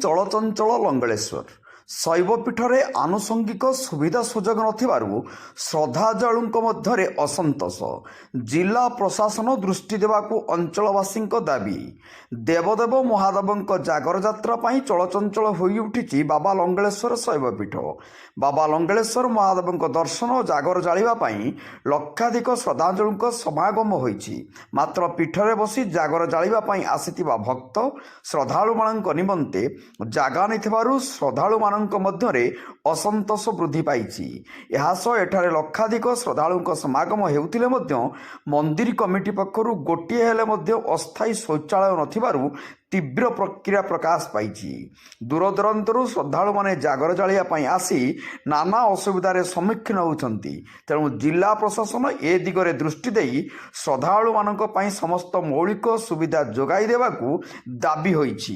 ଚଳଚଞ୍ଚଳ ଲଙ୍ଗଳେଶ୍ୱର। ଶୈବପୀଠରେ ଆନୁଷଙ୍ଗିକ ସୁବିଧା ସୁଯୋଗ ନଥିବାରୁ ଶ୍ରଦ୍ଧାଳୁଙ୍କ ମଧ୍ୟରେ ଅସନ୍ତୋଷ। ଜିଲ୍ଲା ପ୍ରଶାସନ ଦୃଷ୍ଟି ଦେବାକୁ ଅଞ୍ଚଳବାସୀଙ୍କ ଦାବି। ଦେବଦେବ ମହାଦେବଙ୍କ ଜାଗର ଯାତ୍ରା ପାଇଁ ଚଳଚଞ୍ଚଳ ହୋଇଉଠିଛି ବାବା ଲଙ୍ଗଳେଶ୍ୱର ଶୈବପୀଠ। ବାବା ଲଙ୍ଗଳେଶ୍ୱର ମହାଦେବଙ୍କ ଦର୍ଶନ ଓ ଜାଗର ଜାଳିବା ପାଇଁ ଲକ୍ଷାଧିକ ଶ୍ରଦ୍ଧାଳୁଙ୍କ ସମାଗମ ହୋଇଛି। ମାତ୍ର ପୀଠରେ ବସି ଜାଗର ଜାଳିବା ପାଇଁ ଆସିଥିବା ଭକ୍ତ ଶ୍ରଦ୍ଧାଳୁମାନଙ୍କ ନିମନ୍ତେ ଜାଗା ନଥିବାରୁ ଶ୍ରଦ୍ଧାଳୁମାନଙ୍କ ମଧ୍ୟରେ ଅସନ୍ତୋଷ ବୃଦ୍ଧି ପାଇଛି। ଏହାସହ ଏଠାରେ ଲକ୍ଷାଧିକ ଶ୍ରଦ୍ଧାଳୁଙ୍କ ସମାଗମ ହେଉଥିଲେ ମଧ୍ୟ ମନ୍ଦିର କମିଟି ପକ୍ଷରୁ ଗୋଟିଏ ହେଲେ ମଧ୍ୟ ଅସ୍ଥାୟୀ ଶୌଚାଳୟ ନଥିବାରୁ ତୀବ୍ର ପ୍ରତିକ୍ରିୟା ପ୍ରକାଶ ପାଇଛି। ଦୂରଦୂରାନ୍ତରୁ ଶ୍ରଦ୍ଧାଳୁମାନେ ଜାଗର ଜାଳିବା ପାଇଁ ଆସି ନାନା ଅସୁବିଧାରେ ସମ୍ମୁଖୀନ ହେଉଛନ୍ତି। ତେଣୁ ଜିଲ୍ଲା ପ୍ରଶାସନ ଏ ଦିଗରେ ଦୃଷ୍ଟି ଦେଇ ଶ୍ରଦ୍ଧାଳୁମାନଙ୍କ ପାଇଁ ସମସ୍ତ ମୌଳିକ ସୁବିଧା ଯୋଗାଇ ଦେବାକୁ ଦାବି ହୋଇଛି।